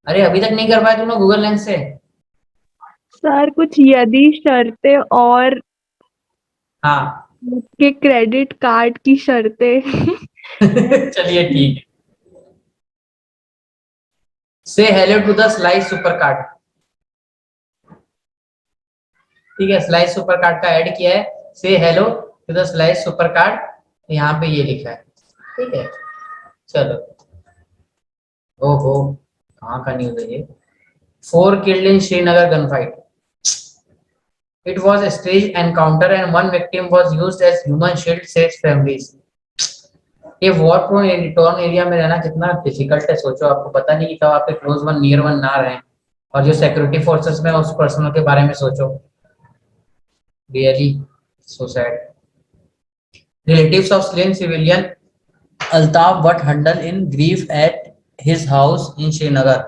अरे अभी तक नहीं कर पाए तुम लोग गूगल लेंस से? सर कुछ यदि शर्तें और हाँ। के क्रेडिट कार्ड की शर्तें। चलिए ठीक है। Say hello to the Slice super card. ठीक है, स्लाइस सुपर कार्ड का ऐड किया है। Say hello to the Slice super card, यहाँ पे ये लिखा है। ठीक है, चलो। ओहो, कहाँ का न्यूज है ये? 4 killed in Srinagar gunfight. It was a staged encounter and one victim was used as human shield, says families. ये वॉर प्रोन टॉर्न एरिया में रहना कितना डिफिकल्ट है, सोचो। आपको पता नहीं कि कब आपके क्लोज वन नियर वन ना रहे, और जो सिक्योरिटी फोर्सेस में उस पर्सनल के बारे में सोचो। Really so sad. Relatives of slain civilian Altaf Bhat huddle in grief at his house in Srinagar.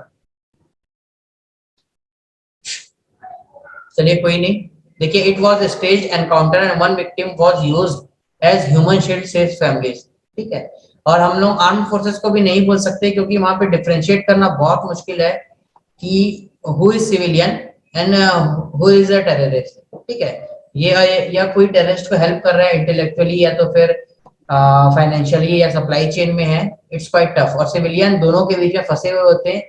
चलिए कोई नहीं। देखिए, it was a stage encounter and one victim was used as human shield, saves families. ठीक है, और हम लोग आर्म फोर्सेस को भी नहीं बोल सकते, क्योंकि वहां पे डिफरेंशिएट करना बहुत मुश्किल है कि who is civilian and who is a terrorist. ठीक है, ये या कोई टेररिस्ट को हेल्प कर रहा है इंटेलेक्चुअली या तो फिर फाइनेंशियली या सप्लाई चेन में है, इट्स क्वाइट टफ। और सिविलियन दोनों के बीच में फंसे हुए होते हैं।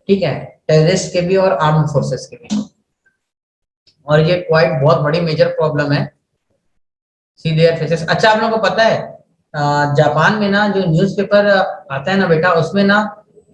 ठीक है, टेररिस्ट के भी और आर्म फोर्सेस के भी। और ये क्वाइट बहुत बड़ी मेजर प्रॉब्लम है। सी देयर फेसेस। अच्छा, आप लोगों को पता है जापान में ना जो न्यूज़पेपर आता है ना बेटा, उसमें ना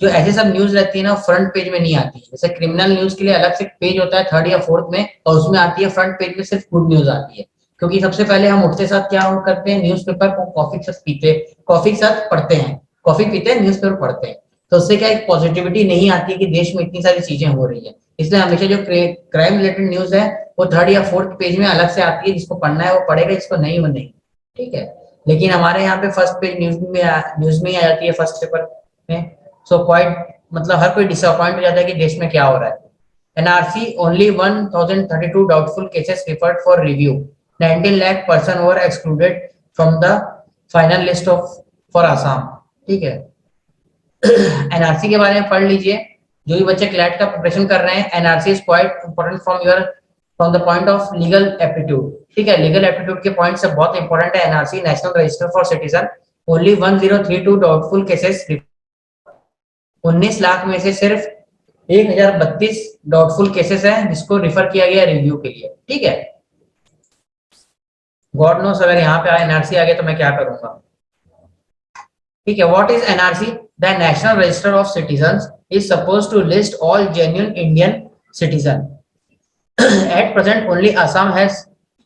जो ऐसे सब न्यूज रहती है ना, फ्रंट पेज में नहीं आती। जैसे क्रिमिनल न्यूज के लिए अलग से पेज होता है, थर्ड या फोर्थ में, और उसमें आती है फ्रंट पेज में सिर्फ गुड न्यूज आती है। क्योंकि सबसे पहले हम उठते साथ क्या करते हैं, न्यूज़पेपर को कॉफी के साथ पीते, कॉफी के साथ पढ़ते हैं, कॉफी पीते हैं न्यूज़पेपर पढ़ते हैं। तो उससे क्या एक पॉजिटिविटी नहीं आती है कि देश में इतनी सारी चीजें हो रही है। इसलिए हमेशा जो क्राइम रिलेटेड न्यूज है वो थर्ड या फोर्थ पेज में अलग से आती है। जिसको पढ़ना है वो पढ़ेगा, जिसको नहीं वो नहीं। ठीक है, लेकिन हमारे यहाँ पे फर्स्ट पेज न्यूज में ही आ जाती है, फर्स्ट पेपर में। सो क्वाइट मतलब हर कोई डिसअपॉइंट हो जाता है कि देश में क्या हो रहा है। NRC only 1032 doubtful cases referred for review, 19 lakh person were excluded from the final list of for Assam. ठीक है, एनआरसी के बारे में पढ़ लीजिए। जो भी बच्चे क्लैट का प्रिपरेशन कर रहे हैं, NRC is quite important from the point of legal aptitude. ठीक है, लीगल एप्टीट्यूड के पॉइंट से बहुत इंपॉर्टेंट है NRC, national register for citizen. Only 1032 doubtful cases, 19 lakh में से सिर्फ 1032 डाउटफुल केसेस हैं जिसको रिफर किया गया रिव्यू के लिए। ठीक है, गॉड नोस अगर यहाँ पे एनआरसी आ गया तो मैं क्या करूंगा। ठीक है, what is NRC? The national register of citizens is suppose to list all genuine Indian citizen. At present only Assam has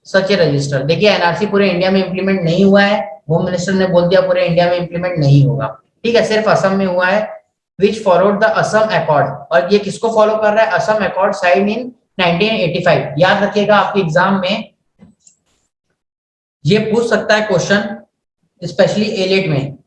such a register. देखिए, एनआरसी पूरे इंडिया में इंप्लीमेंट नहीं हुआ है। होम मिनिस्टर ने बोल दिया पूरे इंडिया में इंप्लीमेंट नहीं होगा। ठीक है, सिर्फ असम में हुआ है, which followed the Assam accord. और ये किसको फॉलो कर रहा है? Assam accord sign in 1985। याद रखिएगा, आपके एग्जाम में ये पूछ सकता है क्वेश्चन, स्पेशली एलेट में।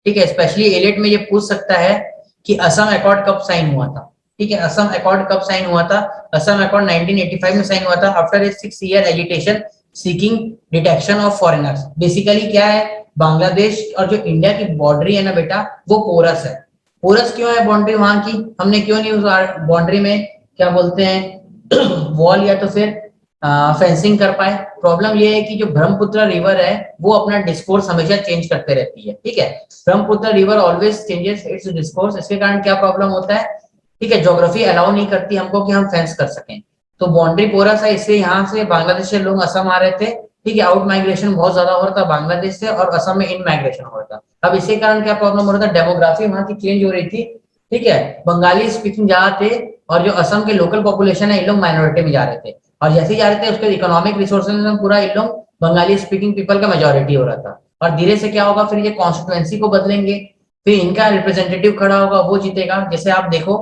ठीक है, स्पेशली एलेट में ये पूछ सकता है कि असम अकॉर्ड कब साइन हुआ था। ठीक है, असम अकॉर्ड कब साइन हुआ था? असम अकॉर्ड 1985 में साइन हुआ था, after a 6 year agitation seeking detection of foreigners. Basically क्या है, बांग्लादेश और जो इंडिया की बाउंड्री है ना बेटा, वो पोरस है। पोरस क्यों है बाउंड्री वहां की? हमने क्यों नहीं उस बाउंड्री में क्या बोलते हैं वॉल या तो फिर फेंसिंग कर पाए? प्रॉब्लम ये है कि जो ब्रह्मपुत्र रिवर है वो अपना डिस्कोर्स हमेशा चेंज करते रहती है। ठीक है, Brahmaputra river always changes it's discourse. इसके कारण क्या प्रॉब्लम होता है? ठीक है, ज्योग्राफी अलाउ नहीं करती हमको कि हम फेंस कर सकें। तो बाउंड्री पोरस है, इससे यहाँ से बांग्लादेश से लोग असम आ रहे थे। ठीक है, आउट माइग्रेशन बहुत ज्यादा हो रहा था बांग्लादेश से, और असम में इन माइग्रेशन हो रहा था। अब इसके कारण क्या प्रॉब्लम हो रहा था? डेमोग्राफी वहां की चेंज हो रही थी। ठीक है, बंगाली स्पीकिंग ज्यादा थे, और जो असम के लोकल पॉपुलेशन है इन लोग माइनॉरिटी में जा रहे थे। और जैसे ही जा रहे थे उसके इकोनॉमिक रिसोर्सेज में पूरा इन लोग बंगाली स्पीकिंग पीपल का मेजोरिटी हो रहा था। और धीरे से क्या होगा, फिर ये कॉन्स्टिट्यूएंसी को बदलेंगे, फिर इनका रिप्रेजेंटेटिव खड़ा होगा, वो जीतेगा। जैसे आप देखो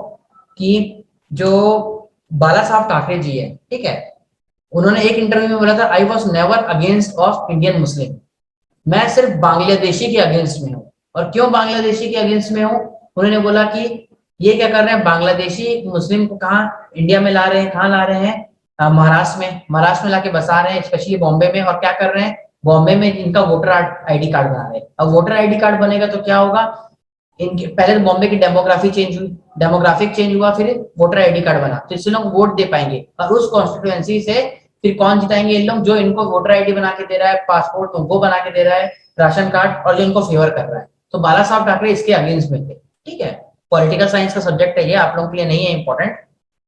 कि जो बाला साहब ठाकरे जी है, ठीक है, उन्होंने एक इंटरव्यू में बोला था, I was never against of Indian Muslim. मैं सिर्फ बांग्लादेशी के अगेंस्ट में हूँ। और क्यों बांग्लादेशी के अगेंस्ट में हूँ? उन्होंने बोला कि ये क्या कर रहे हैं, बांग्लादेशी मुस्लिम को कहाँ इंडिया में ला रहे हैं, कहाँ ला रहे हैं? महाराष्ट्र में लाके बसा रहे हैं, स्पेशली बॉम्बे में। और क्या कर रहे हैं, बॉम्बे में इनका वोटर आईडी कार्ड बना रहे हैं। अब वोटर आईडी कार्ड बनेगा तो क्या होगा, इनके पहले तो बॉम्बे की डेमोग्राफी चेंज हुई, डेमोग्राफिक चेंज हुआ, फिर वोटर आईडी कार्ड बना, तो इससे लोग वोट दे पाएंगे और उस कॉन्स्टिट्यूएंसी से फिर कौन जिताएंगे? इन लोग जो इनको वोटर आईडी बना के दे रहा है, पासपोर्ट तो वो बना के दे रहा है, राशन कार्ड, और जो इनको फेवर कर रहा है। तो बाला साहब ठाकरे इसके अगेंस्ट में थे। ठीक है, पॉलिटिकल साइंस का सब्जेक्ट है ये, आप लोगों के लिए नहीं है important,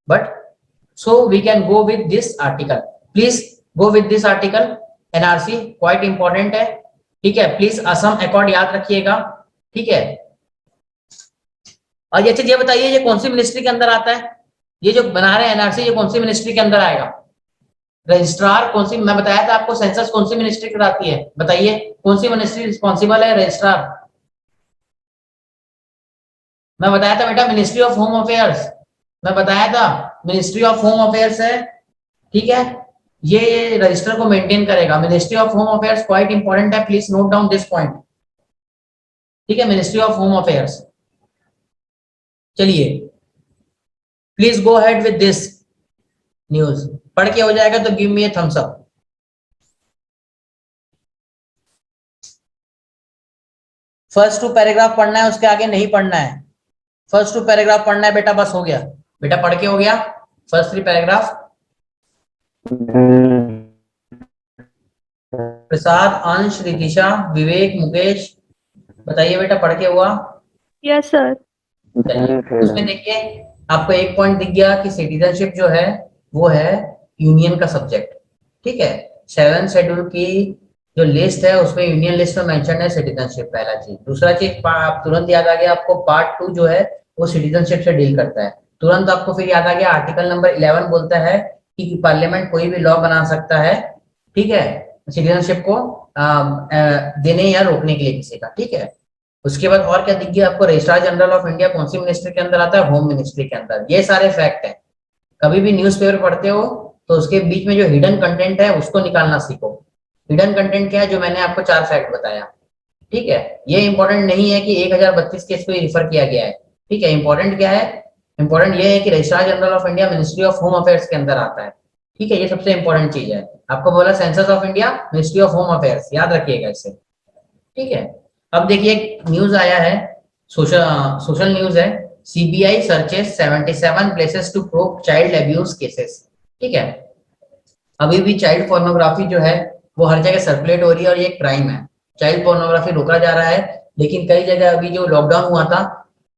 but so we can go with this article. Please go with this article. NRC quite important है। ठीक है, प्लीज असम अकॉर्ड याद रखिएगा। ठीक है, और ये चीज ये बताइए, ये कौन सी मिनिस्ट्री के अंदर आता है? ये जो बना रहे हैं एनआरसी, ये कौन सी मिनिस्ट्री के अंदर आएगा? रजिस्ट्रार कौन सी, मैं बताया था आपको सेंसस कौन सी मिनिस्ट्री कराती है, बताइए कौन सी मिनिस्ट्री रिस्पॉन्सिबल है? रजिस्ट्रार। मैं बताया था बेटा मिनिस्ट्री ऑफ होम अफेयर्स, मैं बताया था मिनिस्ट्री ऑफ होम अफेयर्स है। ठीक है, ये रजिस्टर को मेंटेन करेगा। Ministry of home affairs quite important है, please note down this point. ठीक है, मिनिस्ट्री ऑफ होम अफेयर्स। चलिए, please go ahead with this news. पढ़ के हो जाएगा तो give me a thumbs up. First 2 paragraph पढ़ना है, उसके आगे नहीं पढ़ना है। फर्स्ट 2 पैराग्राफ पढ़ना है बेटा, बस हो गया। बेटा पढ़ के हो गया फर्स्ट 3 पैराग्राफ? प्रसाद, अंश, रितिशा, विवेक, मुकेश, बताइए बेटा पढ़ के हुआ? Yes sir. चलिए, उसमें देखिए आपको एक पॉइंट दिख गया कि सिटीजनशिप जो है वो है यूनियन का सब्जेक्ट। ठीक है, 7 शेड्यूल की जो लिस्ट है उसमें यूनियन लिस्ट में मेंशन है सिटीजनशिप, पहला चीज। दूसरा चीज आप तुरंत याद आ गया आपको, पार्ट 2 जो है वो सिटीजनशिप से डील करता है। तुरंत आपको फिर याद आ गया आर्टिकल नंबर 11 बोलता है कि पार्लियामेंट कोई भी लॉ बना सकता है, ठीक है, सिटीजनशिप को देने या रोकने के लिए किसी का। ठीक है, उसके बाद और क्या दिख गया आपको? रजिस्ट्रार जनरल ऑफ इंडिया कौन सी मिनिस्ट्री के अंदर आता है? होम मिनिस्ट्री के अंदर। ये सारे फैक्ट है। कभी भी न्यूज़पेपर पढ़ते हो तो उसके बीच में जो हिडन कंटेंट है उसको निकालना सीखो। हिडन कंटेंट क्या है? जो मैंने आपको 4 फैक्ट बताया। ठीक है, ये इंपॉर्टेंट नहीं है कि 1032 केस को रिफर किया गया है। ठीक है, इंपॉर्टेंट क्या है? इंपॉर्टेंट ये है कि registrar general of India ministry of home affairs के अंदर आता है। ठीक है, ये सबसे इंपॉर्टेंट चीज है। आपको बोला census of India, ministry of home affairs, याद रखिएगा इसे। ठीक है, अब देखिए एक न्यूज आया है, सोशल सोशल न्यूज है। CBI searches 77 places to probe child abuse cases. ठीक है, अभी भी चाइल्ड पोर्नोग्राफी जो है वो हर जगह सर्कुलेट हो रही है और ये क्राइम है। चाइल्ड पोर्नोग्राफी रोका जा रहा है, लेकिन कई जगह अभी जो लॉकडाउन हुआ था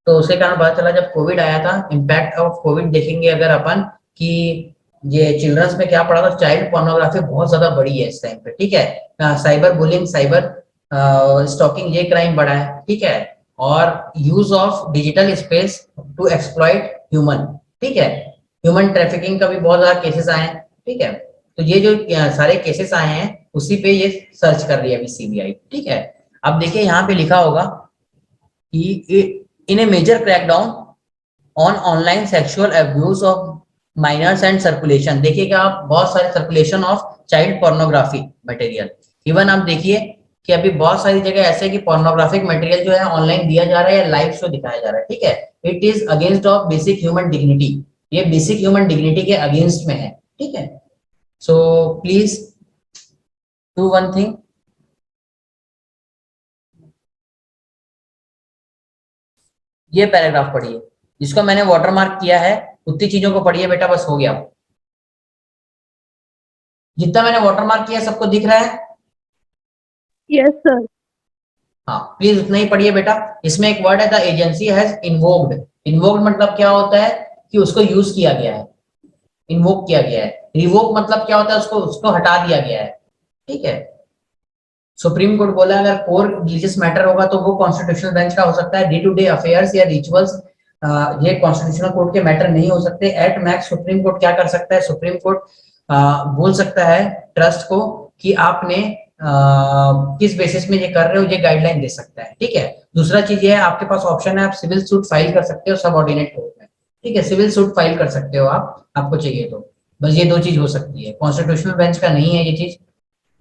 तो उसके कारण पता चला, जब कोविड आया था, इम्पैक्ट ऑफ कोविड देखेंगे अगर अपन कि ये चिल्ड्रंस में क्या पड़ा, तो चाइल्ड पोर्नोग्राफी बहुत ज्यादा बढ़ी है इस टाइम पे। ठीक है, साइबर बुलिंग, साइबर स्टॉकिंग, ये क्राइम बढ़ा है। ठीक है, और use of digital space to exploit human. ठीक है, ह्यूमन ट्रैफिकिंग का भी बहुत ज्यादा केसेस आए हैं। ठीक है, तो ये जो सारे केसेस आए हैं उसी पे ये सर्च कर रही है अभी सीबीआई। ठीक है, अब देखिए यहाँ पे लिखा होगा कि in a major crackdown on online sexual abuse of minors and circulation. देखिएगा आप, बहुत सारे circulation of child pornography material. Even आप देखिए कि अभी बहुत सारी जगह ऐसे कि पोर्नोग्राफिक मटेरियल जो है ऑनलाइन दिया जा रहा है या लाइव शो दिखाया जा रहा है। ठीक है, it is against of basic human dignity, ये बेसिक ह्यूमन डिग्निटी के अगेंस्ट में है। ठीक है, so please do one thing, ये पैराग्राफ पढ़िए, जिसको मैंने वाटरमार्क किया है उतनी चीजों को पढ़िए बेटा, बस हो गया। जितना मैंने वाटरमार्क किया सबको दिख रहा है? Yes sir. हाँ, प्लीज उतना ही पढ़िए बेटा। इसमें एक वर्ड है, the agency has invoked. Invoked मतलब क्या होता है कि उसको यूज किया गया है, इन्वोक किया गया है। रिवोक मतलब क्या होता है? उसको उसको हटा दिया गया है। ठीक है, सुप्रीम कोर्ट बोला अगर कोर रिलीजियस मैटर होगा तो वो कॉन्स्टिट्यूशनल बेंच का हो सकता है। डे टू डे अफेयर्स या रिचुअल्स ये कॉन्स्टिट्यूशनल कोर्ट के मैटर नहीं हो सकते। एट मैक्स सुप्रीम कोर्ट क्या कर सकता है? सुप्रीम कोर्ट बोल सकता है ट्रस्ट को कि आपने किस बेसिस में ये कर रहे हो, ये गाइडलाइन दे सकता है। ठीक है, दूसरा चीज ये है, आपके पास ऑप्शन है, आप सिविल सूट फाइल कर सकते हो सबऑर्डिनेट कोर्ट में। ठीक है, सिविल सूट फाइल कर सकते हो आप, आपको चाहिए तो। बस ये 2 चीज हो सकती है, कॉन्स्टिट्यूशनल बेंच का नहीं है ये चीज,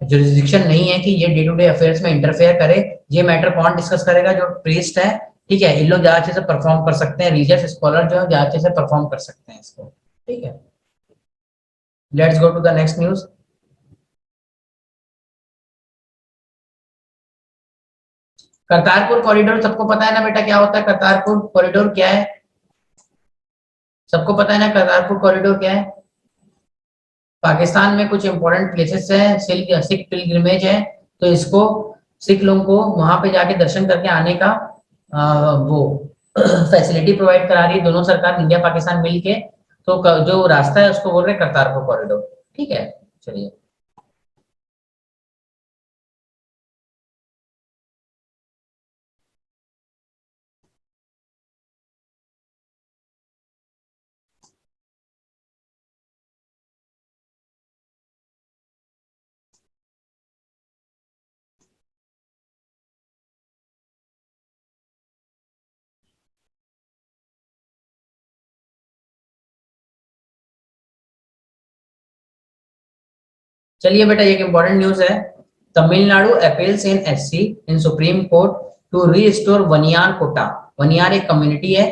जुरिस्डिक्शन नहीं है कि ये डे टू डे अफेयर्स में इंटरफेयर करे। ये मैटर कौन डिस्कस करेगा? जो प्रीस्ट है। ठीक है, इन लोग ज्यादा अच्छे से परफॉर्म कर सकते हैं, रिलीजियस स्कॉलर जो है ज्यादा अच्छे से परफॉर्म कर सकते हैं इसको। ठीक है, let's go to the next news. Kartarpur corridor सबको पता है ना बेटा, क्या होता है करतारपुर कॉरिडोर? क्या है? सबको पता है ना करतारपुर कॉरिडोर क्या है? पाकिस्तान में कुछ इंपॉर्टेंट प्लेसेस है, सिख पिलग्रिमेज है, तो इसको सिख लोगों को वहां पे जाके दर्शन करके आने का वो फैसिलिटी प्रोवाइड करा रही है दोनों सरकार, इंडिया पाकिस्तान मिलके। तो जो रास्ता है उसको बोल रहे हैं करतारपुर कॉरिडोर। ठीक है, चलिए। चलिए बेटा, एक इंपॉर्टेंट न्यूज है। Tamil Nadu appeals in SC in supreme court to restore Vanniyar quota. Vanniyar एक कम्युनिटी है,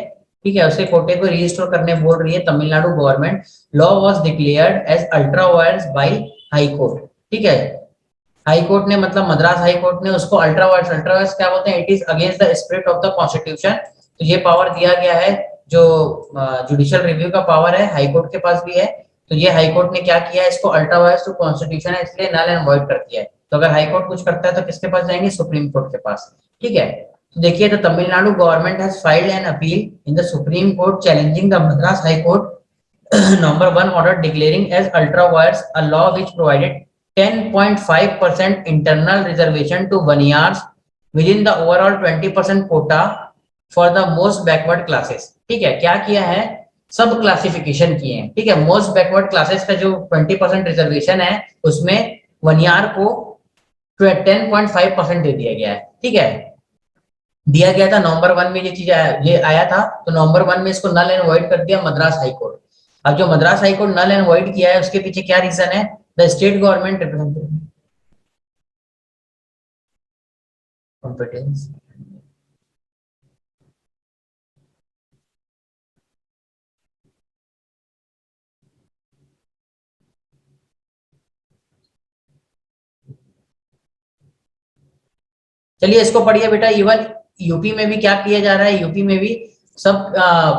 ठीक है, उसके कोटे को रीस्टोर करने बोल रही है Tamil Nadu government. Law was declared as ultra vires by high court. ठीक है, हाई कोर्ट ने, मतलब मद्रास हाई कोर्ट ने उसको अल्ट्रा वायर्स, अल्ट्रा वायर्स क्या बोलते हैं, it is against the spirit of the constitution. तो ये पावर दिया गया है, जो जुडिशियल रिव्यू का पावर है हाई कोर्ट के पास भी है। तो ये हाई कोर्ट ने क्या किया है, इसको अल्ट्रा वायर्स टू कॉन्स्टिट्यूशन है इसलिए नल एंड वॉइड कर दिया है। तो अगर हाई कोर्ट कुछ करता है तो किसके पास जाएंगे, सुप्रीम कोर्ट के पास। ठीक है, तो देखिए, तो Tamil Nadu government has filed an appeal in the supreme court challenging the Madras high court number one order declaring as ultra wires a law which provided 10.5% internal reservation to Vanyars within the overall 20% quota for the most backward classes। ठीक है, क्या किया है, सब classification किए हैं। ठीक है, मोस्ट बैकवर्ड क्लासेस का जो 20% रिजर्वेशन है उसमें वनियार को 10.5% दे दिया गया है। ठीक है, दिया गया था नवंबर वन में, ये चीज ये आया था, तो नवंबर वन में इसको नल एंड वॉइड कर दिया मद्रास हाई कोर्ट। अब जो Madras high court null and void किया है उसके पीछे क्या रीजन है, द स्टेट गवर्नमेंट कॉम्पिटेंस। चलिए इसको पढ़िए बेटा। इवन यूपी में भी क्या किया जा रहा है, यूपी में भी सब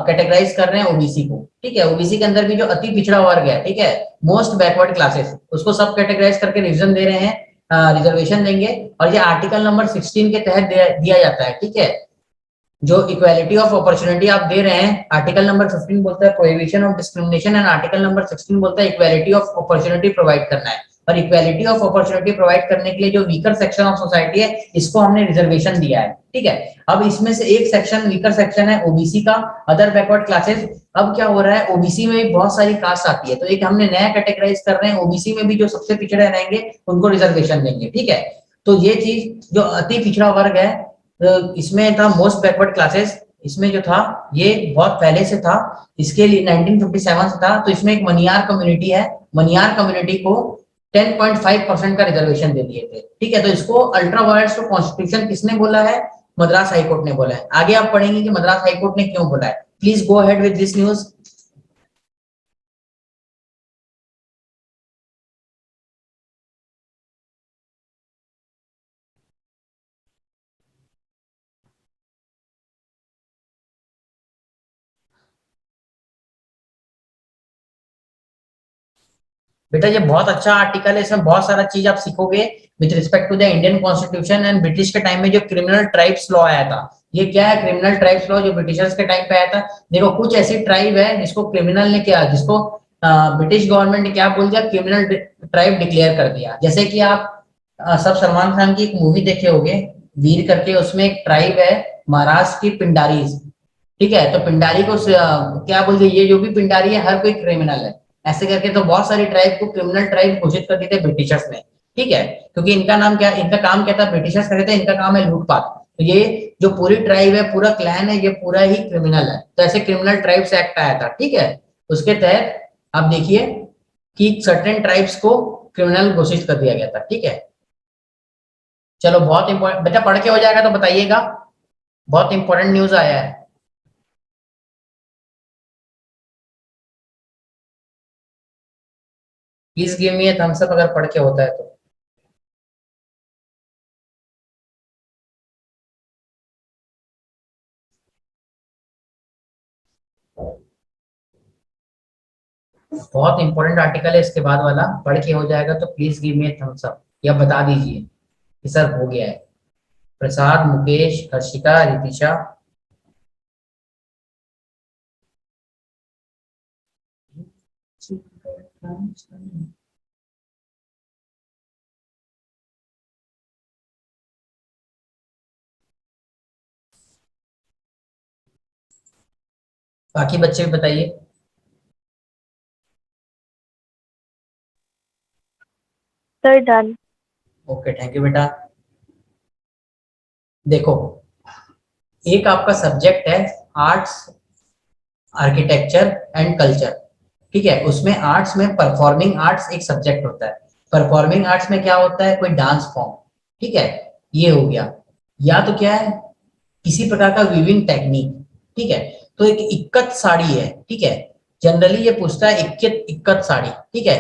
कैटेगराइज कर रहे हैं ओबीसी को। ठीक है, ओबीसी के अंदर भी जो अति पिछड़ा वर्ग है, ठीक है, मोस्ट बैकवर्ड क्लासेस, उसको सब कैटेगराइज करके रिविजन दे रहे हैं, रिजर्वेशन देंगे। और ये आर्टिकल नंबर 16 के तहत दिया जाता है। ठीक है, जो इक्वालिटी ऑफ अपॉर्चुनिटी आप दे रहे हैं, आर्टिकल नंबर 15 बोलता है prohibition of discrimination and article number 16 बोलता है इक्वालिटी ऑफ अपॉर्चुनिटी प्रोवाइड करना है। और इक्वालिटी ऑफ अपॉर्चुनिटी प्रोवाइड करने के लिए जो वीकर सेक्शन ऑफ सोसाइटी है इसको हमने रिजर्वेशन दिया है। ठीक है, अब इसमें से एक सेक्शन वीकर सेक्शन है ओबीसी का, अदर बैकवर्ड क्लासेस। अब क्या हो रहा है, ओबीसी में भी बहुत सारी कास्ट आती है, तो एक हमने नया कैटेगराइज कर रहे हैं, ओबीसी में भी जो सबसे पिछड़े रहेंगे उनको रिजर्वेशन देंगे। ठीक है, तो ये चीज जो अति पिछड़ा वर्ग है, इसमें था मोस्ट बैकवर्ड क्लासेस, इसमें जो था ये बहुत पहले से था, इसके लिए 1957 से था। तो इसमें एक मनियार कम्युनिटी है, मनियार कम्युनिटी को 10.5% का रिजर्वेशन दे दिए थे। ठीक है, तो इसको अल्ट्रा वायर्स टू कॉन्स्टिट्यूशन किसने बोला है, मद्रास हाईकोर्ट ने बोला है। आगे आप पढ़ेंगे कि मद्रास हाईकोर्ट ने क्यों बोला है। Please go ahead with this news. बेटा ये बहुत अच्छा आर्टिकल है, इसमें बहुत सारा चीज आप सीखोगे with respect to the Indian constitution and British के टाइम में जो क्रिमिनल ट्राइब्स लॉ आया था। ये क्या है, क्रिमिनल ट्राइब्स लॉ जो ब्रिटिशर्स के टाइम पे आया था। देखो कुछ ऐसी ट्राइब है जिसको क्रिमिनल ने क्या, जिसको ब्रिटिश गवर्नमेंट ने क्या बोल दिया, क्रिमिनल ट्राइब डिक्लेयर कर दिया। जैसे कि आप सब सलमान खान की एक मूवी देखे होंगे वीर करके, उसमें एक ट्राइब है महाराष्ट्र की पिंडारीज। ठीक है, तो पिंडारी को क्या बोलते हैं, ये जो भी पिंडारी है हर कोई क्रिमिनल है, ऐसे करके। तो बहुत सारी ट्राइब को क्रिमिनल ट्राइब घोषित कर दिए थे ब्रिटिशर्स ने। ठीक है, क्योंकि इनका नाम क्या, इनका काम क्या था, ब्रिटिशर्स कहते थे इनका काम है लूटपाट। तो ये जो पूरी ट्राइब है, पूरा क्लैन है, ये पूरा ही क्रिमिनल है। तो ऐसे क्रिमिनल ट्राइब्स एक्ट आया था। ठीक है, उसके तहत आप देखिए कि सर्टेन ट्राइब्स को क्रिमिनल घोषित कर दिया गया था। ठीक है, चलो बहुत इंपॉर्टेंट बेटा, पढ़ के हो जाएगा तो बताइएगा, बहुत इंपॉर्टेंट न्यूज आया है। Please give me a thumbs up अगर पढ़ के होता है तो। बहुत इंपॉर्टेंट आर्टिकल है, इसके बाद वाला पढ़ के हो जाएगा तो please give me thumbs up या बता दीजिए कि सर हो गया है। प्रसाद, मुकेश, हर्षिता, रितिशा। बाकी बच्चे भी बताइए। Sir done. Okay, thank you बेटा। देखो, एक आपका सब्जेक्ट है आर्ट्स, आर्किटेक्चर एंड कल्चर। ठीक है, उसमें आर्ट्स में परफॉर्मिंग आर्ट्स एक सब्जेक्ट होता है। परफॉर्मिंग आर्ट्स में क्या होता है, कोई डांस फॉर्म। ठीक है, ये हो गया। या तो क्या है, किसी प्रकार का वीविंग टेक्निक। ठीक है, तो एक इक्कत साड़ी है। ठीक है, जनरली ये पूछता है इक्कत इक्कत साड़ी। ठीक है,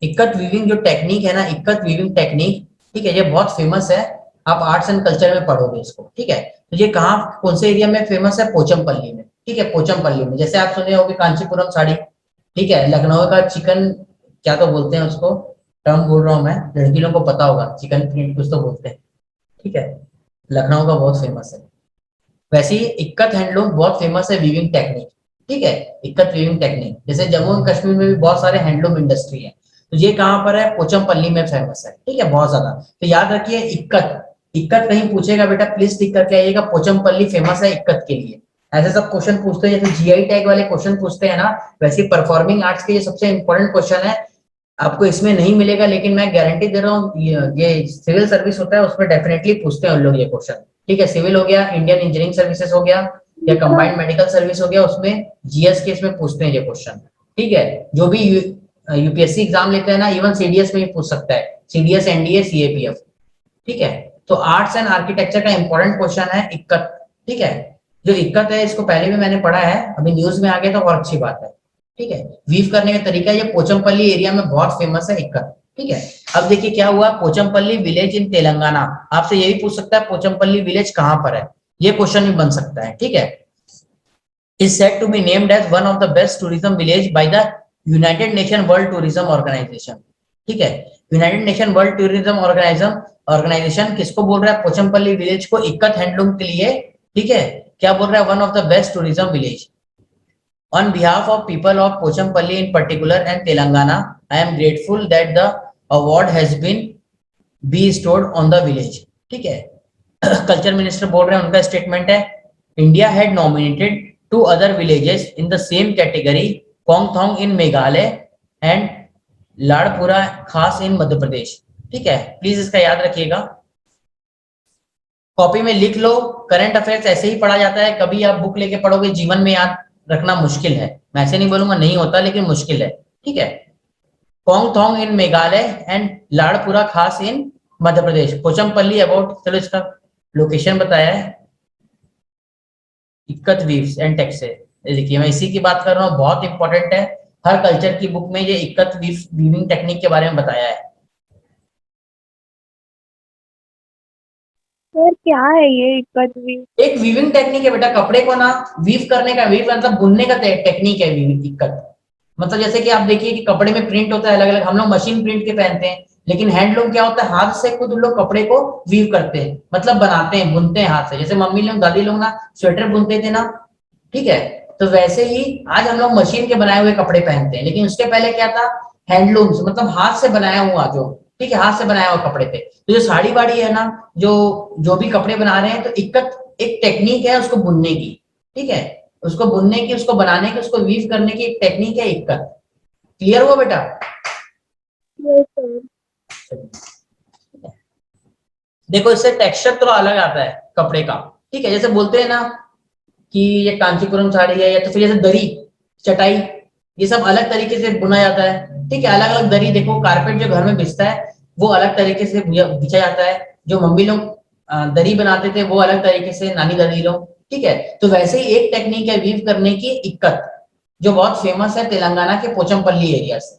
इक्कत वीविंग जो टेक्निक है ना, इक्कत वीविंग टेक्निक, ठीक है, ये बहुत फेमस है। आप आर्ट्स एंड कल्चर में पढ़ोगे इसको। ठीक है, तो ये कहाँ, कौन से एरिया में फेमस है, पोचमपल्ली में। ठीक है, पोचमपल्ली में, जैसे आप सुने होंगे कांचीपुरम साड़ी। ठीक है, लखनऊ का चिकन, क्या तो बोलते हैं उसको, टर्म बोल रहा हूँ मैं, लड़की लोगों को पता होगा, चिकन प्रिंट कुछ तो बोलते हैं। ठीक है, लखनऊ का बहुत फेमस है। वैसे ही इक्कत हैंडलूम बहुत फेमस है वीविंग टेक्निक। ठीक है, इक्कत वीविंग टेक्निक, जैसे जम्मू एंड कश्मीर में भी बहुत सारे हैंडलूम इंडस्ट्री है। तो ये कहाँ पर है, पोचमपल्ली में फेमस है। ठीक है, बहुत ज्यादा। तो याद रखिए इक्कत, इक्कत कहीं पूछेगा बेटा प्लीज टिक करके आइएगा, पोचमपल्ली फेमस है इक्कत के लिए। ऐसे सब क्वेश्चन पूछते हैं, जैसे जीआई टैग वाले क्वेश्चन पूछते हैं ना, वैसे परफॉर्मिंग आर्ट्स के ये सबसे इंपॉर्टेंट क्वेश्चन है। आपको इसमें नहीं मिलेगा, लेकिन मैं गारंटी दे रहा हूँ, ये सिविल सर्विस होता है उसमें डेफिनेटली पूछते हैं उन लोग ये क्वेश्चन। ठीक है, सिविल हो गया, इंडियन इंजीनियरिंग सर्विसेज हो गया, या कंबाइंड मेडिकल सर्विस हो गया, उसमें जीएस के इसमें पूछते हैं ये क्वेश्चन। ठीक है, जो भी यूपीएससी एग्जाम लेते हैं ना, इवन सीडीएस में भी पूछ सकता है, सीडीएस, एनडीए, सीएपीएफ। ठीक है, तो आर्ट्स एंड आर्किटेक्चर का इंपॉर्टेंट क्वेश्चन है इक्कत। ठीक है, जो इक्कत है इसको पहले भी मैंने पढ़ा है, अभी न्यूज में आ गया तो और अच्छी बात है। ठीक है, वीव करने का तरीका, ये पोचमपल्ली एरिया में बहुत फेमस है इक्कत। ठीक है, अब देखिए क्या हुआ, पोचमपल्ली विलेज इन तेलंगाना। आपसे यही पूछ सकता है पोचमपल्ली विलेज कहां पर है, ये क्वेश्चन भी बन सकता है। ठीक है, is said to be named as one of the best tourism village by the United Nation World Tourism Organization। ठीक है, united nation world tourism organization किसको बोल रहा है, पोचमपल्ली विलेज को, इक्कत हैंडलूम के लिए। ठीक है, क्या बोल रहा है, one of the best tourism village. On behalf of people of Pochampalli in particular and Telangana, I am grateful that the award has been bestowed on the village। ठीक है, कल्चर मिनिस्टर बोल रहे हैं, उनका स्टेटमेंट है, India had nominated two other villages in the same category, Kongthong in Meghalaya and Laadpura Khas in Madhya Pradesh. ठीक है, please इसका याद रखिएगा, कॉपी में लिख लो। करंट अफेयर्स ऐसे ही पढ़ा जाता है, कभी आप बुक लेके पढ़ोगे जीवन में याद रखना मुश्किल है। मैं ऐसे नहीं बोलूंगा नहीं होता, लेकिन मुश्किल है। ठीक है, Kongthong in Meghalaya and Laadpura Khas in Madhya Pradesh, Pochampally about, चलो इसका लोकेशन बताया है, इक्कत वीव्स एंड टेक्सटाइल। देखिए मैं इसी की बात कर रहा हूँ, बहुत इंपॉर्टेंट है, हर कल्चर की बुक में ये इक्कत वीविंग टेक्निक के बारे में बताया है। सर क्या है ये इक्कत भी? एक वीविंग टेक्निक है बेटा, कपड़े को ना वीव करने का, वीव मतलब बुनने का टेक्निक है वीविंग, इक्कत। मतलब जैसे कि आप देखिए कि कपड़े में प्रिंट होता है अलग अलग, हम लोग मशीन प्रिंट के पहनते हैं, लेकिन हैंडलूम क्या होता है, हाथ से खुद लोग कपड़े को वीव करते हैं, मतलब बनाते हैं, बुनते हैं हाथ से। जैसे मम्मी लोग, दादी लोग ना स्वेटर बुनते थे ना। ठीक है, तो वैसे ही आज हम लोग मशीन के बनाए हुए कपड़े पहनते हैं, लेकिन उसके पहले क्या था, हैंडलूम्स, मतलब हाथ से बनाया हुआ जो, ठीक है, हाथ से बनाया हुआ कपड़े थे। तो जो साड़ी वाड़ी है ना, जो जो भी कपड़े बना रहे हैं, तो इक्कत एक टेक्निक है उसको बुनने की। ठीक है, उसको बुनने की, उसको बनाने की, उसको वीव करने की एक टेक्निक है इक्कत। क्लियर हुआ बेटा? Yes sir. देखो इससे टेक्सचर थोड़ा अलग आता है कपड़े का। ठीक है, जैसे बोलते हैं ना कि ये कांचीपुरम साड़ी है, या तो फिर जैसे दरी, चटाई, ये सब अलग तरीके से बुना जाता है। ठीक है, अलग अलग दरी, देखो कारपेट जो घर में बिछता है वो अलग तरीके से बिछा जाता है, जो मम्मी लोग दरी बनाते थे वो अलग तरीके से, नानी दादी लोग। ठीक है, तो वैसे ही एक टेक्निक है वीव करने की, इक्कत, जो बहुत फेमस है तेलंगाना के पोचमपल्ली एरिया से।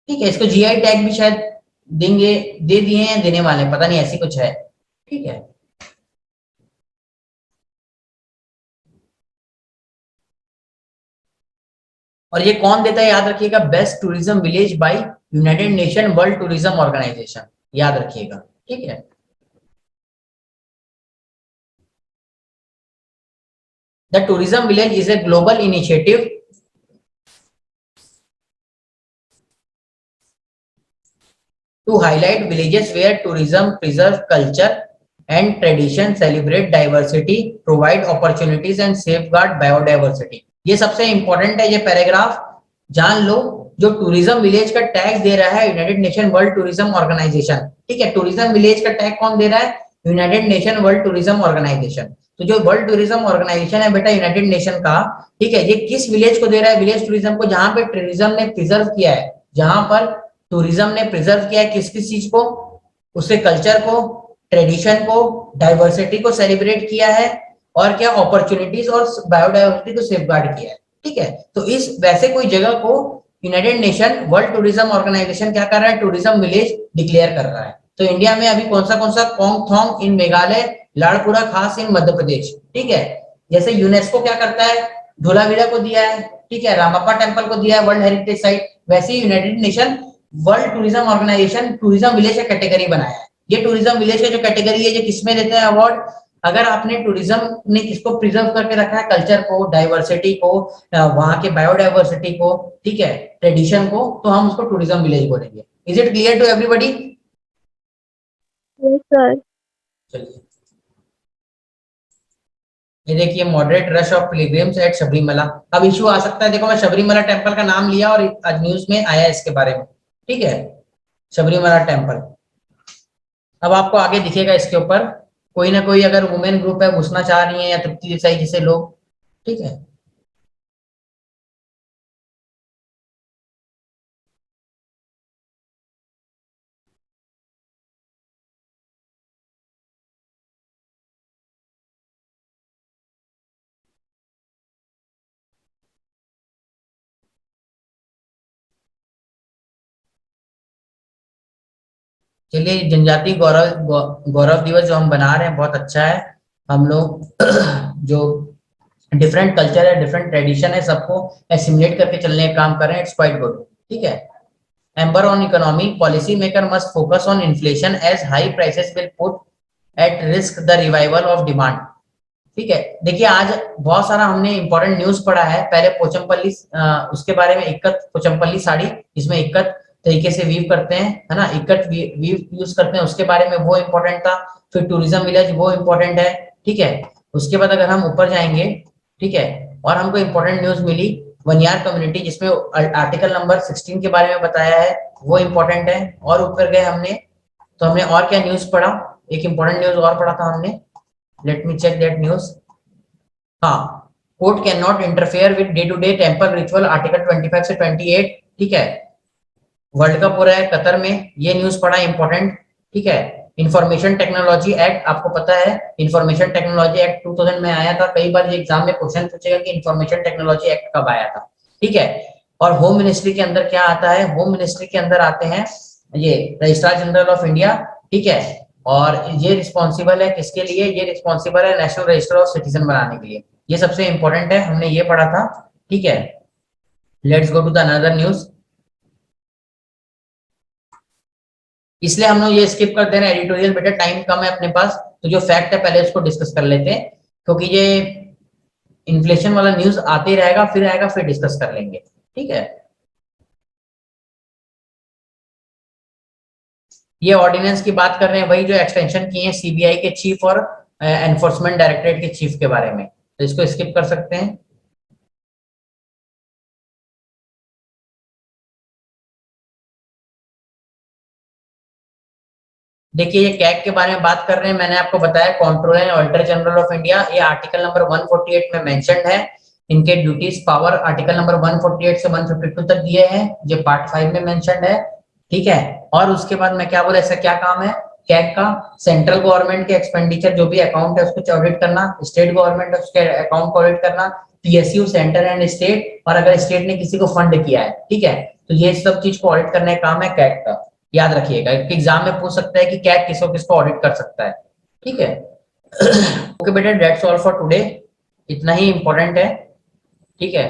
ठीक है, इसको जीआई टैग भी शायद देंगे, दे दिए हैं, देने वाले हैं, पता नहीं, ऐसी कुछ है। ठीक है, और ये कौन देता है याद रखिएगा, best tourism village by united nation world tourism organization, याद रखिएगा, ठीक है। The tourism village is a global initiative to highlight villages where tourism preserves culture and tradition, celebrate diversity, provide opportunities and safeguard biodiversity। ये सबसे important है ये paragraph, जान लो। जो टूरिज्म विलेज का टैग दे रहा है united nation world tourism organization, ठीक है। टूरिज्म विलेज का टैग कौन दे रहा है? United nation world tourism organization. तो जो वर्ल्ड टूरिज्म ऑर्गेनाइजेशन है बेटा यूनाइटेड नेशन का, ठीक है, ये किस विलेज को दे रहा है? विलेज टूरिज्म को, जहां पे टूरिज्म ने प्रिजर्व किया है, जहां पर टूरिज्म ने प्रिजर्व किया है किस किस चीज को? उसके कल्चर को, ट्रेडिशन को, डाइवर्सिटी को सेलिब्रेट किया है, और क्या अपॉर्चुनिटीज और बायोडाइवर्सिटी को सेफगार्ड किया है, ठीक है। तो इस वैसे कोई जगह को united nation world tourism organization क्या कर रहा है? टूरिज्म विलेज डिक्लेयर कर रहा है। तो इंडिया में अभी कौन सा कोंगथोंग इन मेघालय, लाड़पुरा खास इन मध्य प्रदेश, ठीक है। जैसे यूनेस्को क्या करता है? धोलावीरा को दिया है, ठीक है, रामप्पा टेम्पल को दिया है वर्ल्ड हेरिटेज साइट, वैसे ही united nation world tourism organization tourism village का कैटेगरी बनाया है। ये टूरिज्म विलेज का जो कैटेगरी है, ये किसमें देते हैं अवार्ड? अगर आपने टूरिज्म ने किसको प्रिजर्व करके रखा है? कल्चर को, डाइवर्सिटी को, वहां के बायोडाइवर्सिटी को, ठीक है, ट्रेडिशन को, तो हम उसको टूरिज्म विलेज बोलेंगे। Is it clear to everybody? Yes, sir. चलिए, ये देखिए, moderate rush of pilgrims at Sabarimala. अब इशू आ सकता है, देखो मैं शबरीमला टेम्पल का नाम लिया और आज न्यूज में आया इसके बारे में, ठीक है, शबरीमला टेम्पल। अब आपको आगे दिखेगा इसके ऊपर, कोई ना कोई अगर वुमेन ग्रुप है घुसना चाह रही है, या तृप्ति देसाई जैसे लोग, ठीक है। चलिए, जनजाति गौरव दिवस जो हम बना रहे हैं बहुत अच्छा है। हम लोग जो डिफरेंट कल्चर है, डिफरेंट ट्रेडिशन है, सबको एसिमुलेट करके चलने का काम कर रहे हैं। इट्स क्वाइट गुड, ठीक है। Amber on economy, policy maker must focus on inflation as high prices will put at risk the revival of demand, ठीक है। देखिए, आज बहुत सारा हमने इंपॉर्टेंट न्यूज पढ़ा है। पहले पोचमपल्ली, उसके बारे में, इक्कत पोचमपल्ली साड़ी, इसमें इक्कत तरीके से वीव करते हैं, है ना, इक्कत वीव यूज करते हैं, उसके बारे में वो इंपॉर्टेंट था। फिर टूरिज्म विलेज, वो इंपॉर्टेंट है, ठीक है। उसके बाद अगर हम ऊपर जाएंगे, ठीक है, और हमको इंपॉर्टेंट न्यूज मिली वनियार कम्युनिटी, जिसमें आर्टिकल नंबर 16 के बारे में बताया है, वो इंपॉर्टेंट है। और ऊपर गए हमने, तो हमने और क्या न्यूज पढ़ा? एक इंपॉर्टेंट न्यूज और पढ़ा था हमने, let me check that news. हाँ, court can not interfere with day to day temple ritual, article 25 से 28, ठीक है। वर्ल्ड कप हो रहा है कतर में, ये न्यूज पढ़ा इंपॉर्टेंट, ठीक है। इंफॉर्मेशन टेक्नोलॉजी एक्ट, आपको पता है इंफॉर्मेशन टेक्नोलॉजी एक्ट 2000 में आया था। कई बार ये एग्जाम में क्वेश्चन पूछेगा कि इंफॉर्मेशन टेक्नोलॉजी एक्ट कब आया था, ठीक है। और होम मिनिस्ट्री के अंदर क्या आता है? होम मिनिस्ट्री के अंदर आते हैं ये रजिस्ट्रार जनरल ऑफ इंडिया, ठीक है। और ये रिस्पॉन्सिबल है किसके लिए? ये रिस्पॉन्सिबल है नेशनल रजिस्टर ऑफ सिटीजन बनाने के लिए। ये सबसे इंपॉर्टेंट है, हमने ये पढ़ा था, ठीक है। Let's go to the another news. इसलिए हम लोग ये स्किप कर दे रहे हैं एडिटोरियल, बेटा टाइम कम है अपने पास, तो जो फैक्ट है पहले उसको डिस्कस कर लेते हैं, क्योंकि ये इन्फ्लेशन वाला न्यूज आते रहेगा, फिर आएगा, फिर डिस्कस कर लेंगे, ठीक है। ये ऑर्डिनेंस की बात कर रहे हैं, वही जो एक्सटेंशन की है सीबीआई के चीफ और एनफोर्समेंट डायरेक्टरेट के चीफ के बारे में, तो इसको स्किप कर सकते हैं। देखिए, ये कैग के बारे में बात कर रहे हैं, मैंने आपको बताया controller and auditor general of India, ये आर्टिकल नंबर 148 में मेंशन्ड है। इनके ड्यूटीज पावर आर्टिकल नंबर 148 से 152 तक दिए हैं, ये पार्ट 5 में मेंशन्ड है, ठीक है। और उसके बाद मैं क्या बोला, ऐसा क्या काम है कैग का? सेंट्रल गवर्नमेंट के एक्सपेंडिचर जो भी अकाउंट है उसको ऑडिट करना, स्टेट गवर्नमेंट उसके अकाउंट को ऑडिट करना, पीएसयू सेंटर एंड स्टेट, और अगर स्टेट ने किसी को फंड किया है, ठीक है, तो ये सब चीज को ऑडिट करने का काम है कैग का। याद रखिएगा, एग्जाम में पूछ सकता है कि कैग किसको किसको ऑडिट कर सकता है, ठीक है। ओके बेटा, दैट्स ऑल फॉर टुडे, इतना ही इंपॉर्टेंट है, ठीक है।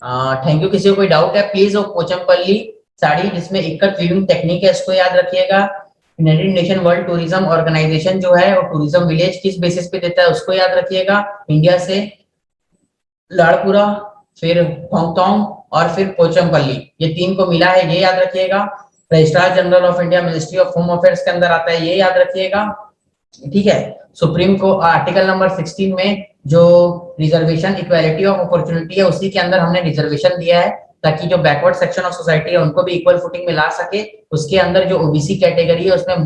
Thank you. किसी को कोई डाउट है प्लीज? वो पोचमपल्ली साड़ी जिसमें इक्कत वीविंग टेक्निक है इसको याद रखिएगा। United nation world tourism Organization जो है वो टूरिज्म विलेज किस बेसिस पे देता है उसको याद रखिएगा। इंडिया से लाड़पुरा, फिर होंगटोंग और फिर पोचमपल्ली, ये तीन को मिला है, ये याद रखिएगा। Registrar general of India ministry of home affairs के अंदर आता है, ये याद रखिएगा। ठीक है। सुप्रीम को आर्टिकल नंबर 16 में जो रिजर्वेशन इक्वालिटी ऑफ अपॉर्चुनिटी है उसी के अंदर हमने रिजर्वेशन दिया है ताकि जो बैकवर्ड सेक्शन ऑफ सोसाइटी है उनको भी इक्वल फुटिंग में ला सके। उसके अंदर जो ओबीसी कैटेगरी है उसमें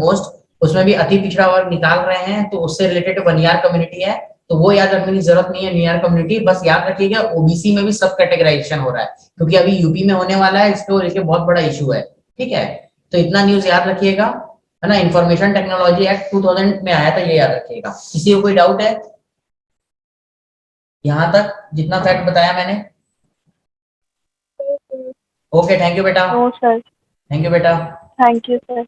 उसमें भी अति पिछड़ा वर्ग निकाल रहे हैं, तो उससे रिलेटेड बनियार कम्युनिटी है, तो वो याद रखने की जरूरत नहीं है। न्यूयार कम्युनिटी बस याद रखिएगा। ओबीसी में भी सब कैटेगराइजेशन हो रहा है क्योंकि अभी यूपी में होने वाला है, इसको लेके बहुत बड़ा इशू है। ठीक है, तो इतना न्यूज याद रखिएगा, है ना। इंफॉर्मेशन टेक्नोलॉजी एक्ट 2000 में आया था, ये याद रखिएगा। किसी को कोई डाउट है यहाँ तक जितना फैक्ट बताया मैंने? ओके, थैंक यू बेटा। No sir. थैंक यू बेटा। Thank you sir.